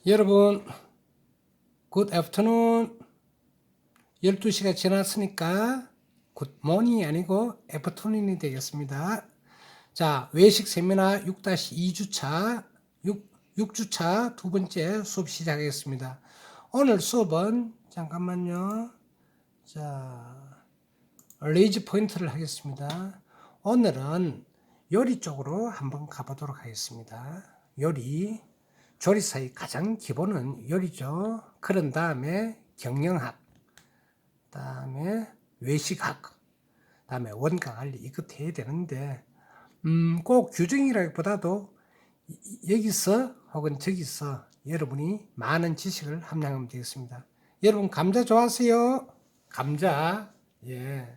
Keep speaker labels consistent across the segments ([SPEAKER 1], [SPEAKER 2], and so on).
[SPEAKER 1] 여러분, good afternoon. 12시가 지났으니까 good morning이 아니고 afternoon이 되겠습니다. 자, 외식 세미나 6-2주차, 6주차 두 번째 수업 시작하겠습니다. 오늘 수업은, 잠깐만요. 자, 레이즈 포인트를 하겠습니다. 오늘은 요리 쪽으로 한번 가보도록 하겠습니다. 요리. 조리사의 가장 기본은 요리죠. 그런 다음에 경영학, 다음에 외식학, 다음에 원가 관리 이것도 해야 되는데 꼭 규정이라기보다도 여기서 혹은 저기서 여러분이 많은 지식을 함양하면 되겠습니다. 여러분 감자 좋아하세요? 감자 예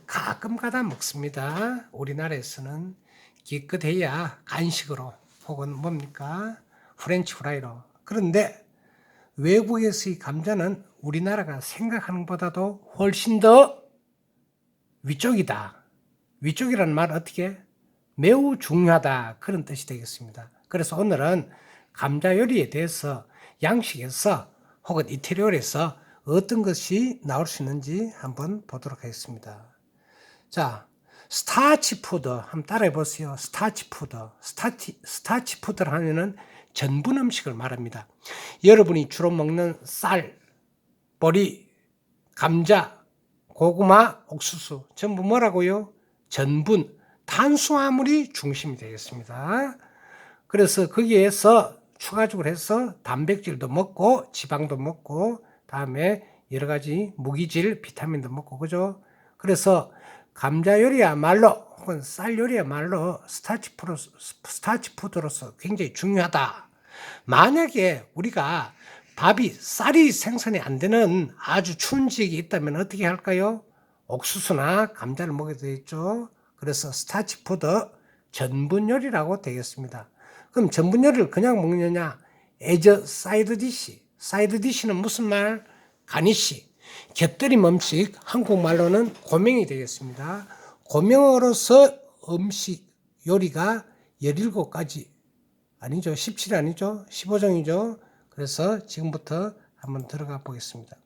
[SPEAKER 1] 가끔 가다 먹습니다. 우리나라에서는 기껏해야 간식으로 혹은 뭡니까? 프렌치 프라이로. 그런데 외국에서의 감자는 우리나라가 생각하는 것보다도 훨씬 더 위쪽이다. 위쪽이라는 말은 어떻게? 매우 중요하다. 그런 뜻이 되겠습니다. 그래서 오늘은 감자 요리에 대해서 양식에서 혹은 이태리어에서 어떤 것이 나올 수 있는지 한번 보도록 하겠습니다. 자, 스타치 푸드 한번 따라해 보세요. 스타치 푸드. 스타치 푸드를 하면은 전분 음식을 말합니다. 여러분이 주로 먹는 쌀, 보리, 감자, 고구마, 옥수수 전부 뭐라고요? 전분, 탄수화물이 중심이 되겠습니다. 그래서 거기에서 추가적으로 해서 단백질도 먹고 지방도 먹고 다음에 여러 가지 무기질, 비타민도 먹고 그죠? 그래서 감자 요리야말로 혹은 쌀 요리야말로 스타치 푸드로서 굉장히 중요하다. 만약에 우리가 쌀이 생산이 안 되는 아주 추운 지역이 있다면 어떻게 할까요? 옥수수나 감자를 먹게 되겠죠. 그래서 스타치 푸드 전분 요리라고 되겠습니다. 그럼 전분 요리를 그냥 먹느냐? as 사이드 디시. 사이드 디시는 무슨 말? 가니쉬. 곁들임 음식, 한국말로는 고명이 되겠습니다. 고명으로서 음식 요리가 17가지 아니죠. 17이 아니죠. 15종이죠. 그래서 지금부터 한번 들어가 보겠습니다.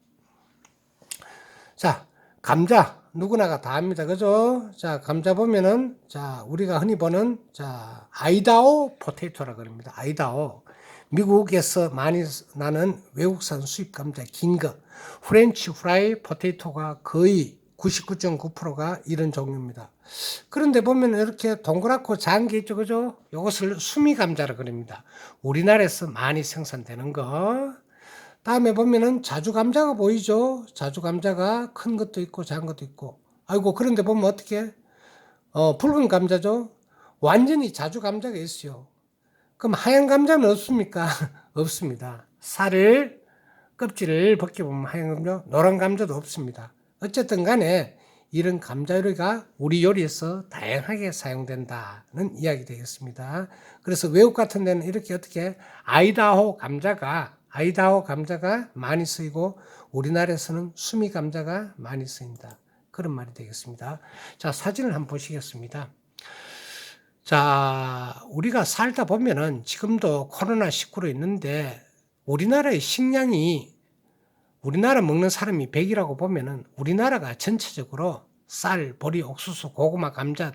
[SPEAKER 1] 자, 감자 누구나가 다 압니다. 그죠? 자, 감자 보면은 자, 우리가 흔히 보는 자, 아이다호 포테이토라 그럽니다. 아이다호. 미국에서 많이 나는 외국산 수입 감자 긴 거. 프렌치 프라이 포테이토가 거의 99.9%가 이런 종류입니다. 그런데 보면 이렇게 동그랗고 작은 게 있죠. 그죠? 이것을 수미 감자라 그럽니다. 우리나라에서 많이 생산되는 거. 다음에 보면은 자주 감자가 보이죠? 자주 감자가 큰 것도 있고 작은 것도 있고. 아이고, 그런데 보면 어떻게? 붉은 감자죠? 완전히 자주 감자가 있어요. 그럼 하얀 감자는 없습니까? 없습니다. 껍질을 벗겨보면 하얀 감자, 노란 감자도 없습니다. 어쨌든 간에 이런 감자 요리가 우리 요리에서 다양하게 사용된다는 이야기 되겠습니다. 그래서 외국 같은 데는 이렇게 어떻게 아이다호 감자가 많이 쓰이고 우리나라에서는 수미 감자가 많이 쓰인다. 그런 말이 되겠습니다. 자, 사진을 한번 보시겠습니다. 자, 우리가 살다 보면은 지금도 코로나19로 있는데 우리나라의 식량이 우리나라 먹는 사람이 100이라고 보면은 우리나라가 전체적으로 쌀, 보리, 옥수수, 고구마, 감자,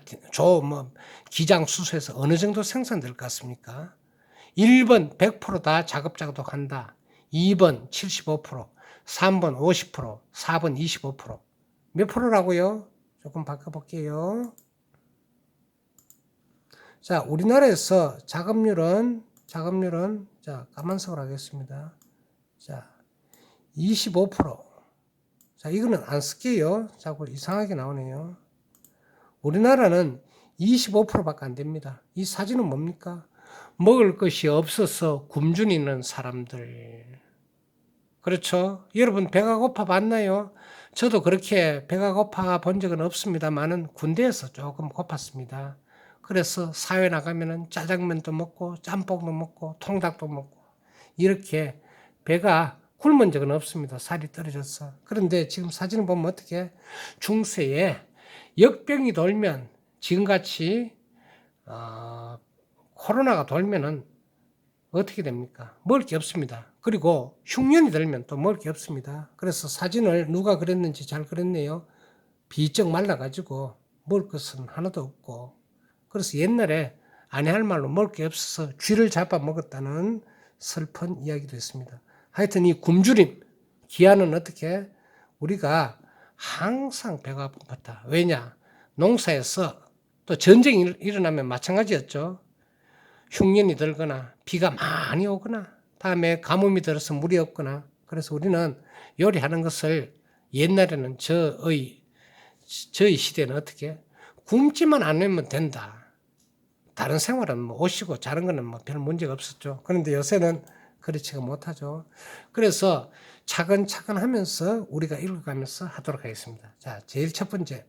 [SPEAKER 1] 기장, 수수에서 어느 정도 생산될 것 같습니까? 1번 100%다 자급자족한다. 2번 75%, 3번 50%, 4번 25%. 몇 프로라고요? 조금 바꿔볼게요. 자, 우리나라에서 자급률은 자, 까만색으로 하겠습니다. 자, 25%. 자, 이거는 안 쓸게요. 자꾸 이상하게 나오네요. 우리나라는 25%밖에 안 됩니다. 이 사진은 뭡니까? 먹을 것이 없어서 굶주리는 있는 사람들. 그렇죠? 여러분 배가 고파 봤나요? 저도 그렇게 배가 고파 본 적은 없습니다만은 군대에서 조금 고팠습니다. 그래서 사회 나가면은 짜장면도 먹고 짬뽕도 먹고 통닭도 먹고 이렇게 배가 굶은 적은 없습니다. 살이 떨어져서. 그런데 지금 사진을 보면 어떻게 중세에 역병이 돌면 지금같이 코로나가 돌면은 어떻게 됩니까? 먹을 게 없습니다. 그리고 흉년이 들면 또 먹을 게 없습니다. 그래서 사진을 누가 그렸는지 잘 그렸네요. 비쩍 말라가지고 먹을 것은 하나도 없고, 그래서 옛날에 아내 할 말로 먹을 게 없어서 쥐를 잡아 먹었다는 슬픈 이야기도 있습니다. 하여튼 이 굶주림, 기한은 어떻게? 우리가 항상 배가 고팠다. 왜냐? 농사에서 또 전쟁이 일어나면 마찬가지였죠. 흉년이 들거나 비가 많이 오거나 다음에 가뭄이 들어서 물이 없거나, 그래서 우리는 요리하는 것을 옛날에는 저의 시대는 어떻게? 굶지만 않으면 된다. 다른 생활은 뭐 오시고 자는 거는 뭐 별 문제가 없었죠. 그런데 요새는 그렇지가 못하죠. 그래서 차근차근 하면서 우리가 읽어가면서 하도록 하겠습니다. 자, 제일 첫 번째.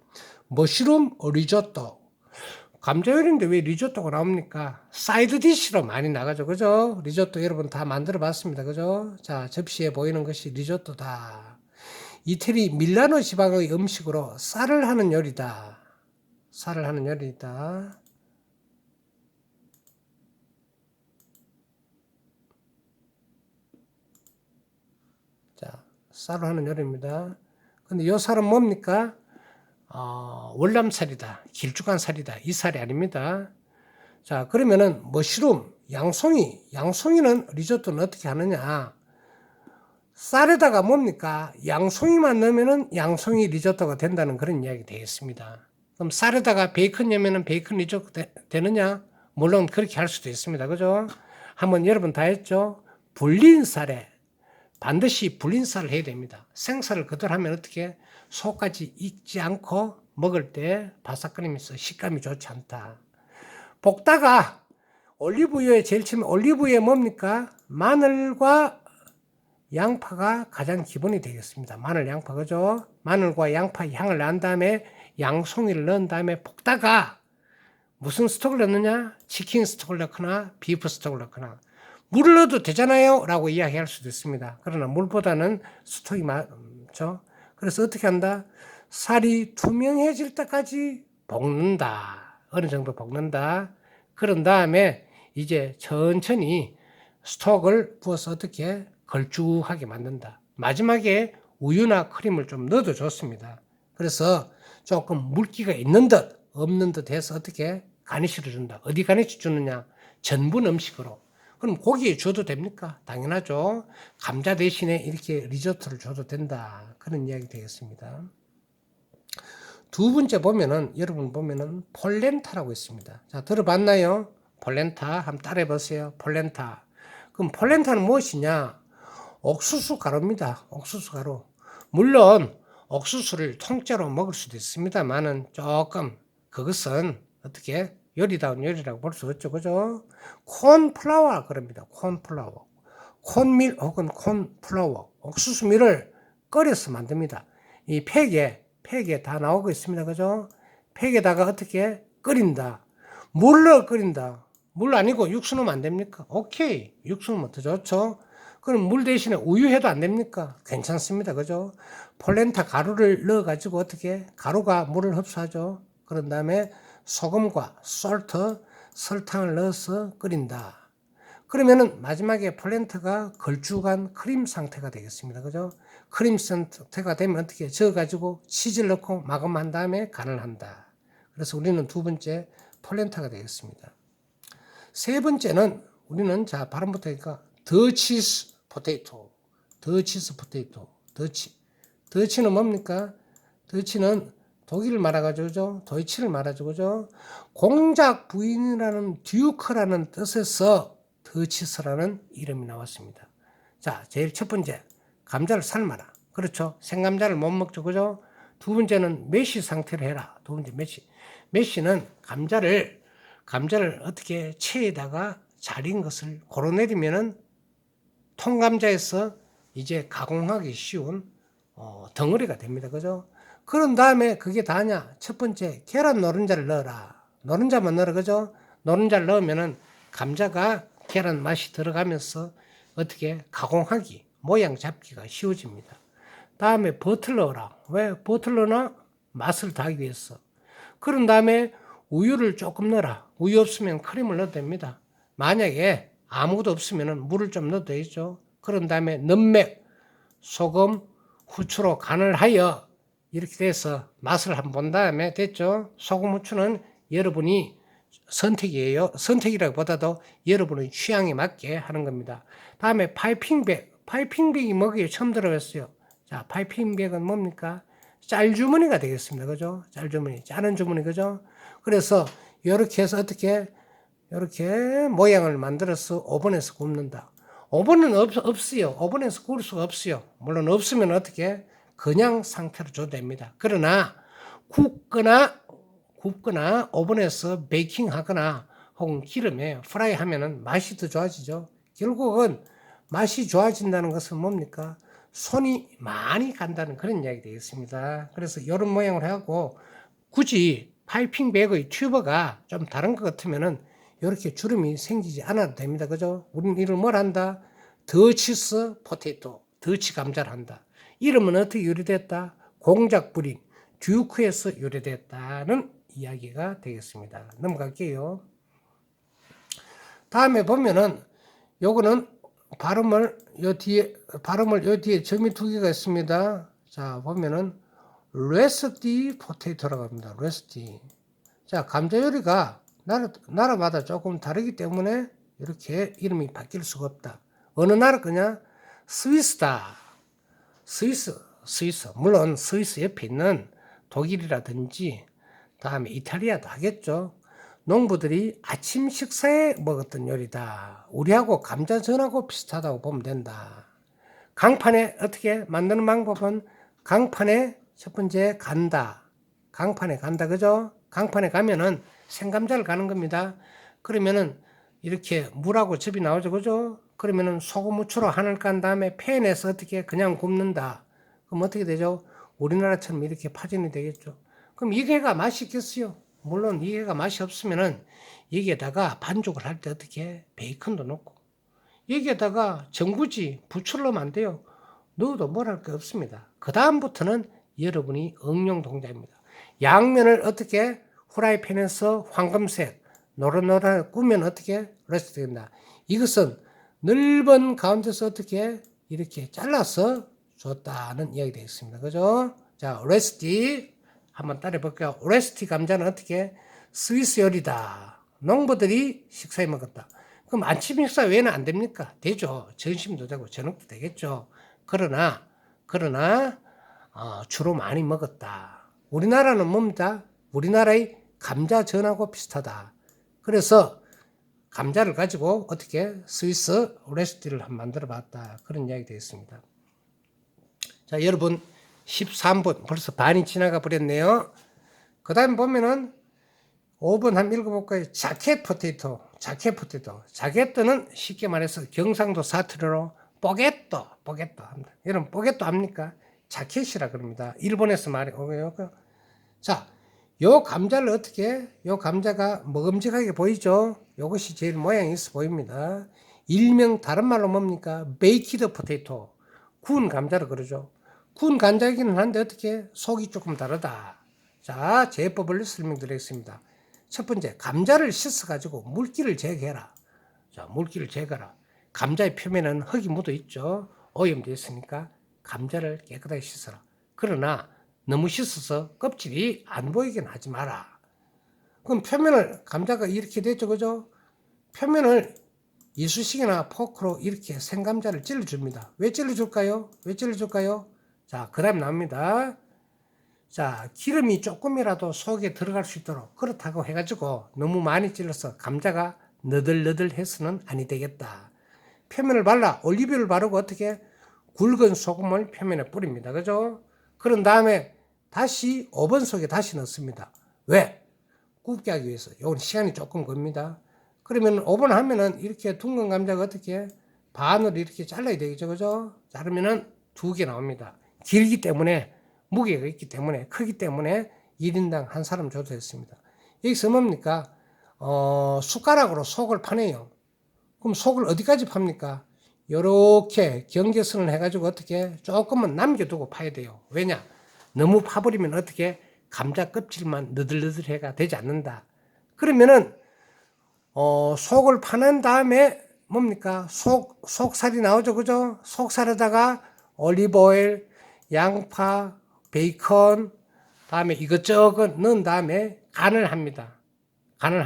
[SPEAKER 1] 머쉬룸 리조또. 감자 요리인데 왜 리조또가 나옵니까? 사이드 디시로 많이 나가죠. 그죠? 리조또 여러분 다 만들어 봤습니다. 그죠? 자, 접시에 보이는 것이 리조또다. 이태리 밀라노 지방의 음식으로 쌀을 하는 요리다. 쌀을 하는 요리다. 자, 쌀을 하는 요리입니다. 근데 이 쌀은 뭡니까? 월남쌀이다. 길쭉한 쌀이다. 이 쌀이 아닙니다. 자, 그러면은 머쉬룸, 양송이는 리조또는 어떻게 하느냐? 쌀에다가 뭡니까? 양송이만 넣으면은 양송이 리조또가 된다는 그런 이야기 되겠습니다. 그럼 쌀에다가 베이컨 넣으면은 베이컨 리조또 되느냐? 물론 그렇게 할 수도 있습니다. 그죠? 한번 여러분 다 했죠? 불린 쌀에 반드시 불린 쌀을 해야 됩니다. 생쌀을 그대로 하면 어떻게? 속까지 익지 않고 먹을 때 바삭거리면서 식감이 좋지 않다. 볶다가 올리브유에 제일 처음에 올리브유에 뭡니까? 마늘과 양파가 가장 기본이 되겠습니다. 마늘, 양파, 그죠? 마늘과 양파 향을 난 다음에 양송이를 넣은 다음에 볶다가 무슨 스톡을 넣느냐? 치킨 스톡을 넣거나 비프 스톡을 넣거나. 물을 넣어도 되잖아요 라고 이야기할 수도 있습니다. 그러나 물보다는 스톡이 많죠. 그래서 어떻게 한다? 살이 투명해질 때까지 볶는다. 어느 정도 볶는다. 그런 다음에 이제 천천히 스톡을 부어서 어떻게 걸쭉하게 만든다. 마지막에 우유나 크림을 좀 넣어도 좋습니다. 그래서 조금 물기가 있는 듯 없는 듯 해서 어떻게 가니쉬를 준다. 어디 가니쉬 주느냐? 전분 음식으로. 그럼 고기에 줘도 됩니까? 당연하죠. 감자 대신에 이렇게 리조또를 줘도 된다. 그런 이야기 되겠습니다. 두 번째 보면은, 여러분 보면은 폴렌타라고 있습니다. 자, 들어봤나요? 폴렌타. 한번 따라해 보세요. 폴렌타. 그럼 폴렌타는 무엇이냐? 옥수수 가루입니다. 옥수수 가루. 물론 옥수수를 통째로 먹을 수도 있습니다만은 조금 그것은 어떻게 요리다운 요리라고 볼 수 없죠. 그죠? 콘플라워 그럽니다. 콘플라워. 콘밀 혹은 콘플라워. 옥수수밀을 끓여서 만듭니다. 이 팩에 다 나오고 있습니다. 그죠? 팩에다가 어떻게 끓인다. 물로 끓인다. 물 아니고 육수 넣으면 안 됩니까? 오케이. 육수 넣으면 더 좋죠. 그럼 물 대신에 우유 해도 안 됩니까? 괜찮습니다. 그죠? 폴렌타 가루를 넣어가지고 어떻게? 가루가 물을 흡수하죠. 그런 다음에 소금과 설탕을 넣어서 끓인다. 그러면은 마지막에 폴렌타가 걸쭉한 크림 상태가 되겠습니다. 그죠? 크림 상태가 되면 어떻게? 저어가지고 치즈를 넣고 마감한 다음에 간을 한다. 그래서 우리는 두 번째 폴렌타가 되겠습니다. 세 번째는 우리는 자 발음부터 하니까 더치스 포테이토. 더치는 뭡니까? 더치는 독일을 말해가지고 도이치를 말하죠. 그죠? 공작 부인이라는 듀크라는 뜻에서 더치스라는 이름이 나왔습니다. 자, 제일 첫 번째 감자를 삶아라. 그렇죠? 생감자를 못 먹죠. 그죠? 두 번째는 메쉬 상태를 해라. 두 번째 메쉬는 감자를 어떻게 체에다가 잘 익은 것을 고로내리면은 통감자에서 이제 가공하기 쉬운 덩어리가 됩니다. 그죠? 그런 다음에 그게 다냐? 첫 번째 계란 노른자를 넣어라. 노른자만 넣어라. 그죠? 노른자를 넣으면은 감자가 계란 맛이 들어가면서 어떻게 가공하기, 모양 잡기가 쉬워집니다. 다음에 버터를 넣어라. 왜 버터를 넣나? 맛을 더하기 위해서. 그런 다음에 우유를 조금 넣어라. 우유 없으면 크림을 넣어도 됩니다. 만약에 아무것도 없으면 물을 좀 넣어도 되겠죠. 그런 다음에 넘맥, 소금, 후추로 간을 하여 이렇게 돼서 맛을 한번 본 다음에 됐죠. 소금, 후추는 여러분이 선택이에요. 선택이라기보다도 여러분의 취향에 맞게 하는 겁니다. 다음에 파이핑백. 파이핑백이 뭐게요? 처음 들어봤어요. 자, 파이핑백은 뭡니까? 짤주머니가 되겠습니다. 그죠? 짤주머니. 자른 주머니. 그죠? 그래서 이렇게 해서 어떻게 이렇게 모양을 만들어서 오븐에서 굽는다. 오븐은 없어요. 오븐에서 구울 수가 없어요. 물론 없으면 어떻게 그냥 상태로 줘도 됩니다. 그러나 굽거나 오븐에서 베이킹하거나 혹은 기름에 프라이 하면은 맛이 더 좋아지죠. 결국은 맛이 좋아진다는 것은 뭡니까? 손이 많이 간다는 그런 이야기 되겠습니다. 그래서 이런 모양을 하고 굳이 파이핑 백의 튜버가 좀 다른 것 같으면은 이렇게 주름이 생기지 않아도 됩니다. 그죠? 우리는 이걸 뭘 한다? 더치스 포테이토, 더치 감자를 한다. 이름은 어떻게 유래됐다? 공작 불인 듀크에서 유래됐다는 이야기가 되겠습니다. 넘어갈게요. 다음에 보면은 요거는 발음을 요 뒤에 점이 두 개가 있습니다. 자, 보면은 레스티 포테이토라고 합니다. 레스티. 자, 감자 요리가 나라마다 조금 다르기 때문에 이렇게 이름이 바뀔 수가 없다. 어느 나라 거냐? 스위스다. 스위스. 물론 스위스 옆에 있는 독일이라든지 다음에 이탈리아도 하겠죠. 농부들이 아침 식사에 먹었던 요리다. 우리하고 감자전하고 비슷하다고 보면 된다. 강판에 어떻게 만드는 방법은 강판에 첫 번째 간다. 강판에 간다. 그죠? 강판에 가면은 생감자를 가는 겁니다. 그러면은 이렇게 물하고 즙이 나오죠. 그죠? 그러면은 소금 후추로 한을 깐 다음에 팬에서 어떻게 그냥 굽는다. 그럼 어떻게 되죠? 우리나라처럼 이렇게 파전이 되겠죠. 그럼 이게가 맛이 있겠어요? 물론 이게가 맛이 없으면은 여기에다가 반죽을 할 때 어떻게 베이컨도 넣고 여기에다가 전구지 부추를 넣으면 안 돼요. 넣어도 뭘 할 게 없습니다. 그 다음부터는 여러분이 응용 동작입니다. 양면을 어떻게 후라이팬에서 황금색 노릇노릇 구우면 어떻게 레스트 된다. 이것은 넓은 가운데서 어떻게 이렇게 잘라서 줬다는 이야기 되겠습니다. 그죠? 자, 레스티 한번 따라 볼게요. 레스티 감자는 어떻게 스위스 요리다. 농부들이 식사에 먹었다. 그럼 아침 식사 외에는 안 됩니까? 되죠. 점심도 되고 저녁도 되겠죠. 그러나 주로 많이 먹었다. 우리나라는 뭡니까? 우리나라의 감자전하고 비슷하다. 그래서 감자를 가지고 어떻게 스위스 레시피를 한번 만들어 봤다. 그런 이야기 되겠습니다. 자, 여러분 13분 벌써 반이 지나가 버렸네요. 그 다음에 보면은 5번 한번 읽어볼까요? 자켓 포테이토. 자켓도는 쉽게 말해서 경상도 사투리로 뽀게또 합니다. 여러분 뽀게또 압니까? 자켓이라 그럽니다. 일본에서 말해요. 자, 요 감자를 어떻게, 요 감자가 먹음직하게 보이죠? 요것이 제일 모양이 있어 보입니다. 일명 다른 말로 뭡니까? 베이키드 포테이토. 구운 감자를 그러죠. 구운 감자이기는 한데 어떻게 속이 조금 다르다. 자, 제법을 설명드리겠습니다. 첫 번째, 감자를 씻어가지고 물기를 제거해라. 자, 물기를 제거하라. 감자의 표면에는 흙이 묻어 있죠. 오염되어 있으니까 감자를 깨끗하게 씻어라. 그러나 너무 씻어서 껍질이 안 보이긴 하지 마라. 그럼 표면을 감자가 이렇게 됐죠, 그죠? 표면을 이쑤시개나 포크로 이렇게 생감자를 찔러줍니다. 왜 찔러줄까요? 자, 그 다음 나옵니다. 자, 기름이 조금이라도 속에 들어갈 수 있도록 그렇다고 해가지고 너무 많이 찔러서 감자가 너덜너덜해서는 아니 되겠다. 표면을 발라 올리브유를 바르고 어떻게 굵은 소금을 표면에 뿌립니다. 그죠? 그런 다음에 다시 오븐 속에 다시 넣습니다. 왜? 굽게 하기 위해서. 이건 시간이 조금 겁니다. 그러면 오븐 하면은 이렇게 둥근 감자가 어떻게 반으로 이렇게 잘라야 되겠죠. 그죠? 자르면은 2개 나옵니다. 길기 때문에 무게가 있기 때문에 크기 때문에 1인당 한 사람 줘도 됐습니다. 여기서 뭡니까? 숟가락으로 속을 파내요. 그럼 속을 어디까지 팝니까? 요렇게 경계선을 해가지고 어떻게 조금은 남겨두고 파야 돼요. 왜냐? 너무 파버리면 어떻게 감자 껍질만 너덜너덜해가 되지 않는다. 그러면은 속을 파낸 다음에 뭡니까? 속살이 나오죠. 그죠? 속살에다가 올리브오일, 양파, 베이컨, 다음에 이것저것 넣은 다음에 간을 합니다. 간을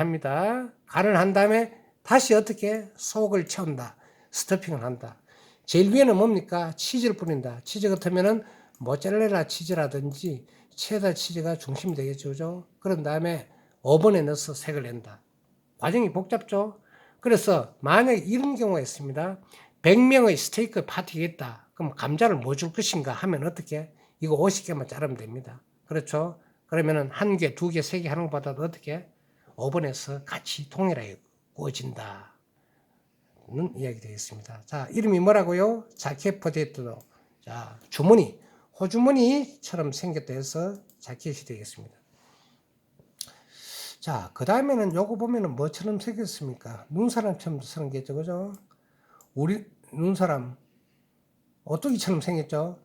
[SPEAKER 1] 한 다음에 다시 어떻게 속을 채운다. 스토핑을 한다. 제일 위에는 뭡니까? 치즈를 뿌린다. 치즈 같으면은 모짜렐라 치즈라든지 체다 치즈가 중심이 되겠죠. 그죠? 그런 다음에 오븐에 넣어서 색을 낸다. 과정이 복잡죠. 그래서 만약에 이런 경우가 있습니다. 100명의 스테이크 파티가 있다. 그럼 감자를 뭐 줄 것인가 하면 어떻게? 이거 50개만 자르면 됩니다. 그렇죠? 그러면은 1개, 2개, 3개 하는 것보다도 어떻게? 오븐에서 같이 동일하게 구워진다. 는 이야기 되겠습니다. 자, 이름이 뭐라고요? 자켓 포테이토. 자, 주머니. 호주머니처럼 생겼다 해서 자켓이 되겠습니다. 자, 그 다음에는 요거 보면은 뭐처럼 생겼습니까? 눈사람처럼 생겼죠, 그죠? 우리 눈사람 오뚜기처럼 생겼죠.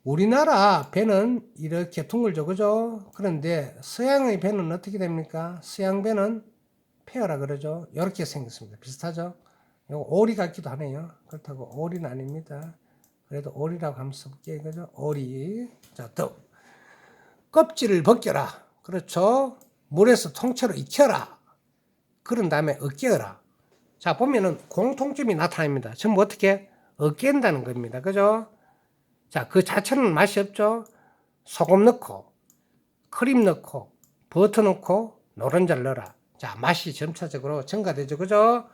[SPEAKER 1] 우리나라 배는 이렇게 둥글죠, 그죠? 그런데 서양의 배는 어떻게 됩니까? 서양 배는 페어라 그러죠. 이렇게 생겼습니다. 비슷하죠? 요거 오리 같기도 하네요. 그렇다고 오리는 아닙니다. 그래도 오리라고 하면 써볼게요, 그죠? 오리. 자, 또 껍질을 벗겨라. 그렇죠? 물에서 통째로 익혀라. 그런 다음에 으깨어라. 자, 보면은 공통점이 나타납니다. 전부 어떻게 으깬다는 겁니다. 그죠? 자, 그 자체는 맛이 없죠? 소금 넣고, 크림 넣고, 버터 넣고, 노른자를 넣어라. 자, 맛이 점차적으로 증가되죠. 그죠?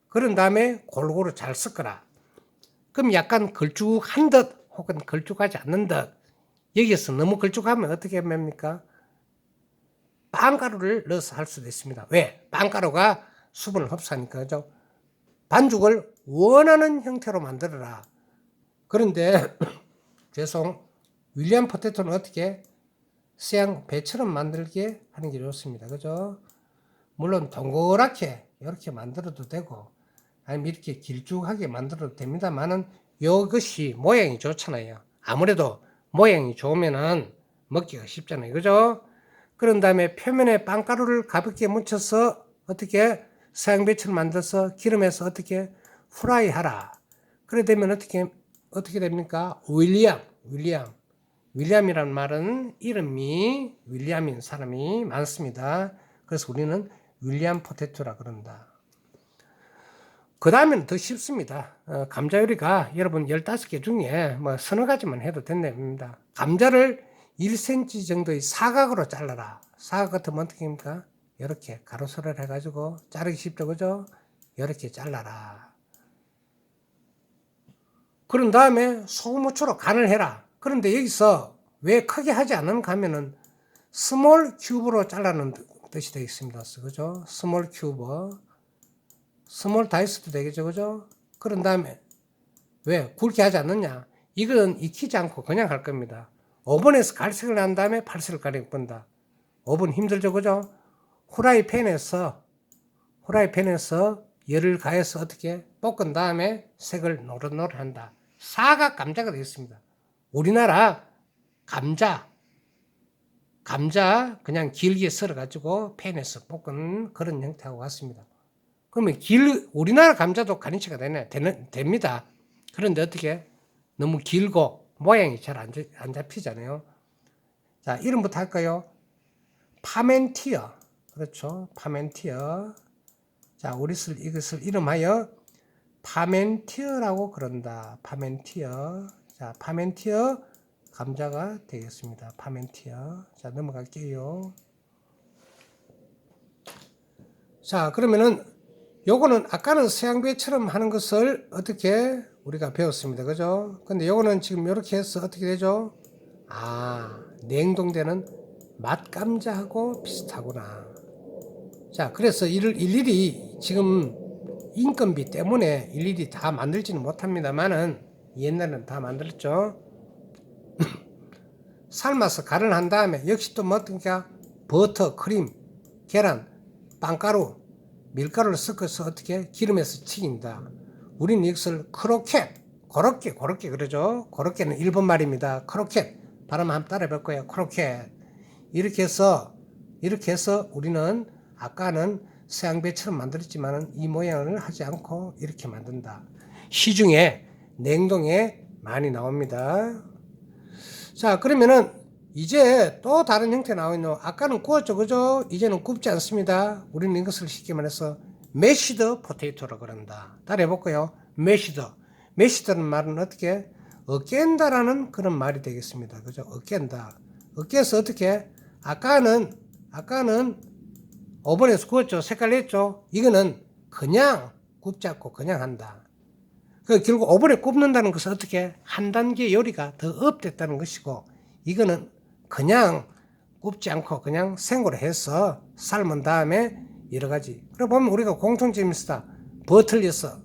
[SPEAKER 1] 그런 다음에 골고루 잘 섞어라. 그럼 약간 걸쭉한 듯, 혹은 걸쭉하지 않는 듯. 여기에서 너무 걸쭉하면 어떻게 합니까? 빵가루를 넣어서 할 수도 있습니다. 왜? 빵가루가 수분을 흡수하니까. 그죠? 반죽을 원하는 형태로 만들어라. 그런데 죄송, 윌리엄 포테토는 어떻게 서양 배처럼 만들게 하는 게 좋습니다. 그죠? 물론 동그랗게 이렇게 만들어도 되고 아니면 이렇게 길쭉하게 만들어도 됩니다만은 이것이 모양이 좋잖아요. 아무래도 모양이 좋으면은 먹기가 쉽잖아요. 그죠? 그런 다음에 표면에 빵가루를 가볍게 묻혀서 어떻게 서양 배처럼 만들어서 기름에서 어떻게 후라이 하라. 그래 되면 어떻게 됩니까? 윌리엄이라는 말은 이름이 윌리엄인 사람이 많습니다. 그래서 우리는 윌리엄 포테토라 그런다. 그 다음에는 더 쉽습니다. 감자 요리가 여러분 15개 중에 뭐 서너 가지만 해도 된답니다. 감자를 1cm 정도의 사각으로 잘라라. 사각 같으면 어떻게 합니까? 이렇게 가로세로를 해가지고 자르기 쉽죠, 그죠? 이렇게 잘라라. 그런 다음에 소금 후추로 간을 해라. 그런데 여기서 왜 크게 하지 않는가 하면은 스몰 큐브로 잘라는 뜻이 되어 있습니다. 그죠? 스몰 큐브. 스몰 다이스도 되겠죠, 그죠? 그런 다음에 왜 굵게 하지 않느냐? 이건 익히지 않고 그냥 할 겁니다. 오븐에서 갈색을 난 다음에 팔색을 가리고 본다. 오븐 힘들죠, 그죠? 후라이팬에서 열을 가해서 어떻게 볶은 다음에 색을 노릇노릇한다. 사각 감자가 되겠습니다. 우리나라 감자 그냥 길게 썰어가지고 팬에서 볶은 그런 형태하고 같습니다. 그러면 우리나라 감자도 가니치가 됩니다. 그런데 어떻게 너무 길고 모양이 잘 안 잡히잖아요. 자, 이름부터 할까요? 파멘티어. 그렇죠. 파멘티어. 자, 이것을 이름하여 파멘티어라고 그런다. 파멘티어. 자, 파멘티어 감자가 되겠습니다. 파멘티어. 자, 넘어갈게요. 자, 그러면은 요거는 아까는 서양배처럼 하는 것을 어떻게 우리가 배웠습니다. 그죠? 근데 요거는 지금 이렇게 해서 어떻게 되죠? 냉동되는 맛감자하고 비슷하구나. 자, 그래서 일일이 지금 인건비 때문에 일일이 다 만들지는 못합니다만은 옛날에는 다 만들었죠. 삶아서 간을 한 다음에 역시 또 뭐 어떤가? 버터, 크림, 계란, 빵가루, 밀가루를 섞어서 어떻게 기름에서 튀긴다. 우리는 이것을 고로케 그러죠. 고로케는 일본 말입니다. 크로켓 발음 한번 따라 해볼 거예요. 크로켓 이렇게 해서 우리는 아까는 서양배처럼 만들었지만은 이 모양을 하지 않고 이렇게 만든다. 시중에 냉동에 많이 나옵니다. 자, 그러면은 이제 또 다른 형태 나와 있는, 아까는 구웠죠, 그죠? 이제는 굽지 않습니다. 우리는 이것을 쉽게 말해서 메시드 포테이토라고 그런다. 따라 해볼까요? 메시드. 메시드는 말은 어떻게? 으깬다라는 그런 말이 되겠습니다. 그죠? 으깬다. 으깨서 어떻게? 아까는 오븐에서 구웠죠. 색깔 냈죠. 이거는 그냥 굽지 않고 그냥 한다. 그 결국 오븐에 굽는다는 것은 어떻게? 한 단계 요리가 더 업됐다는 것이고, 이거는 그냥 굽지 않고 그냥 생으로 해서 삶은 다음에 여러 가지. 그래 보면 우리가 공통점이 있다. 버틀려서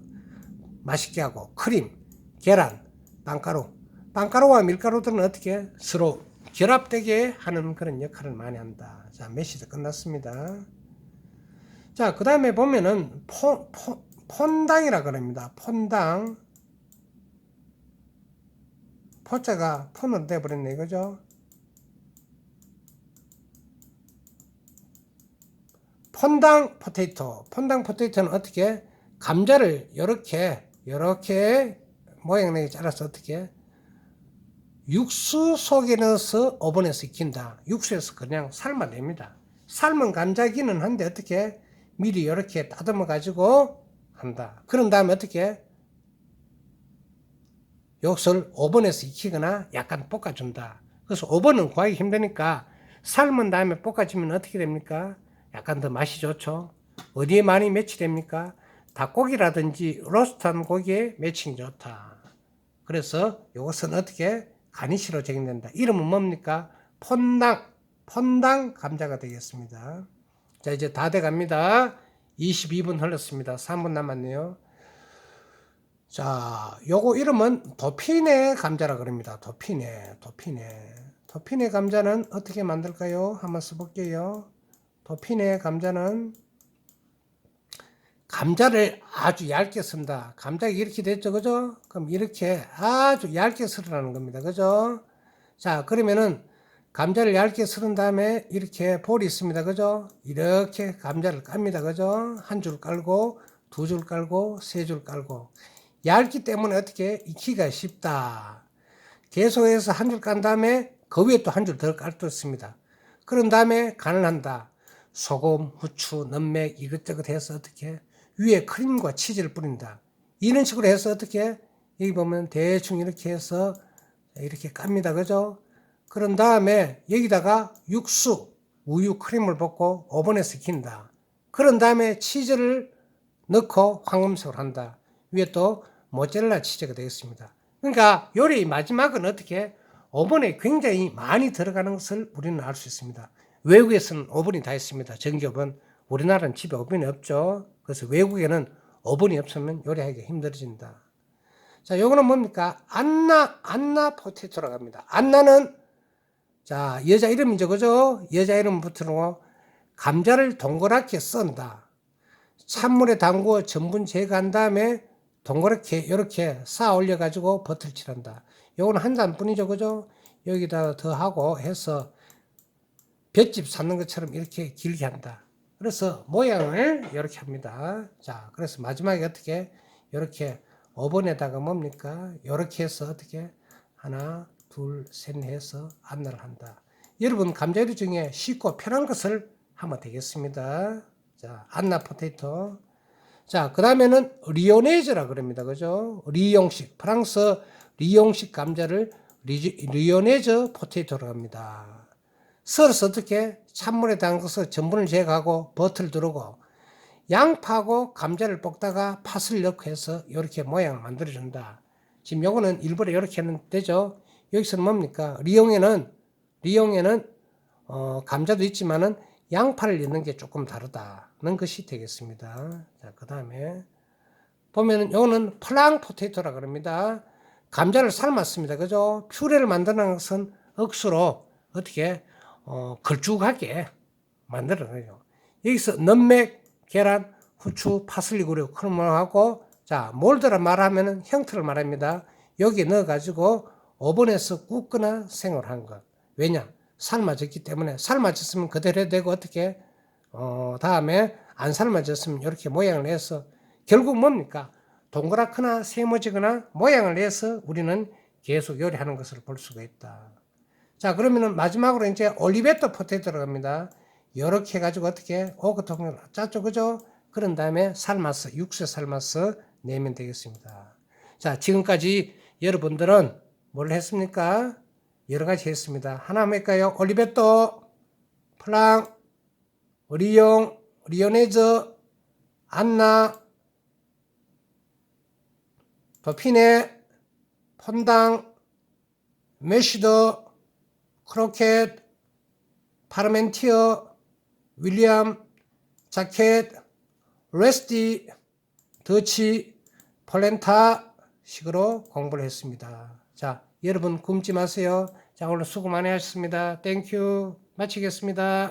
[SPEAKER 1] 맛있게 하고, 크림, 계란, 빵가루. 빵가루와 밀가루들은 어떻게? 서로 결합되게 하는 그런 역할을 많이 한다. 자, 메시드 끝났습니다. 자, 그 다음에 보면은 폰당이라 그럽니다. 폰당. 포자가 폰으로 돼버렸네, 그죠? 폰당 포테이토. 폰당 포테이토는 어떻게? 감자를 요렇게 모양 내게 잘라서 어떻게? 육수 속에 넣어서 오븐에서 익힌다. 육수에서 그냥 삶아냅니다. 삶은 감자기는 한데 어떻게? 미리 이렇게 다듬어 가지고 한다. 그런 다음에 어떻게? 이것을 오븐에서 익히거나 약간 볶아준다. 그래서 오븐은 구하기 힘드니까 삶은 다음에 볶아주면 어떻게 됩니까? 약간 더 맛이 좋죠. 어디에 많이 매치됩니까? 닭고기라든지 로스트한 고기에 매칭이 좋다. 그래서 이것은 어떻게? 가니쉬로 적용된다. 이름은 뭡니까? 폰당 감자가 되겠습니다. 자, 이제 다 돼갑니다. 22분 흘렀습니다. 3분 남았네요. 자, 요거 이름은 도피네 감자라 그럽니다. 도피네 감자는 어떻게 만들까요? 한번 써볼게요. 도피네 감자는 감자를 아주 얇게 쓴다. 감자가 이렇게 됐죠, 그죠? 그럼 이렇게 아주 얇게 썰으라는 겁니다, 그죠? 자, 그러면은 감자를 얇게 썰은 다음에 이렇게 볼이 있습니다, 그죠? 이렇게 감자를 깝니다, 그죠? 한 줄 깔고, 두 줄 깔고, 세 줄 깔고. 얇기 때문에 어떻게 익히기가 쉽다. 계속해서 한 줄 깐 다음에 그 위에 또 한 줄 더 깔았습니다. 그런 다음에 간을 한다. 소금, 후추, 너맥 이것저것 해서 어떻게 위에 크림과 치즈를 뿌린다. 이런 식으로 해서 어떻게 여기 보면 대충 이렇게 해서 이렇게 깝니다. 그죠? 그런 다음에 여기다가 육수, 우유, 크림을 붓고 오븐에서 익힌다. 그런 다음에 치즈를 넣고 황금색으로 한다. 위에 또 모짜렐라 치즈가 되겠습니다. 그러니까 요리 마지막은 어떻게 오븐에 굉장히 많이 들어가는 것을 우리는 알 수 있습니다. 외국에서는 오븐이 다 있습니다. 전기오븐. 우리나라는 집에 오븐이 없죠. 그래서 외국에는 오븐이 없으면 요리하기가 힘들어진다. 자, 요거는 뭡니까? 안나 포테이토라고 합니다. 안나는 자, 여자 이름이죠. 그죠? 여자 이름부터는 감자를 동그랗게 썬다. 찬물에 담그어 전분 제거한 다음에 동그랗게 이렇게 쌓아 올려 가지고 버터를 칠한다. 요거는 한 잔뿐이죠. 그죠? 여기다 더 하고 해서 볏짚 삶는 것처럼 이렇게 길게 한다. 그래서 모양을 이렇게 합니다. 자, 그래서 마지막에 어떻게 이렇게 오븐에다가 뭡니까? 이렇게 해서 어떻게 하나, 둘, 셋 해서 안내를 한다. 여러분 감자요리 중에 쉽고 편한 것을 하면 되겠습니다. 자, 안나 포테이토. 자, 그 다음에는 리오네즈라 그럽니다. 그죠? 리용식. 프랑스 리용식 감자를 리오네즈 포테이토라고 합니다. 썰어서 어떻게? 찬물에 담가서 전분을 제거하고 버터를 두르고 양파하고 감자를 볶다가 팥을 넣고 해서 이렇게 모양을 만들어준다. 지금 요거는 일부러 이렇게 하면 되죠. 여기서는 뭡니까? 리용에는 감자도 있지만은 양파를 넣는 게 조금 다르다는 것이 되겠습니다. 자, 그 다음에 보면은 요거는 플랑 포테이토라 그럽니다. 감자를 삶았습니다. 그죠? 퓨레를 만드는 것은 억수로 어떻게 걸쭉하게 만들어내요. 거예요. 여기서 너맥, 계란, 후추, 파슬리 그리고 크림하고 자, 몰드라 말하면은 형태를 말합니다. 여기 넣어가지고 오븐에서 굽거나 생으로 한 것. 왜냐? 삶아졌기 때문에 삶아졌으면 그대로 되고 어떻게 다음에 안 삶아졌으면 이렇게 모양을 내서 결국 뭡니까? 동그랗거나 세모지거나 모양을 내서 우리는 계속 요리하는 것을 볼 수가 있다. 자, 그러면은 마지막으로 이제 올리베토 포테이토로 갑니다. 이렇게 해가지고 어떻게 오그통을 짜죠, 그죠? 그런 다음에 삶아서 육수에 삶아서 내면 되겠습니다. 자, 지금까지 여러분들은 뭘 했습니까? 여러 가지 했습니다. 하나 할까요? 올리베토, 플랑, 리옹, 리오네즈, 안나, 도피네, 폰당, 메시더, 크로켓, 파르멘티어, 윌리엄, 자켓, 레스티, 더치, 폴렌타 식으로 공부를 했습니다. 자, 여러분 굶지 마세요. 자, 오늘 수고 많이 하셨습니다. 땡큐. 마치겠습니다.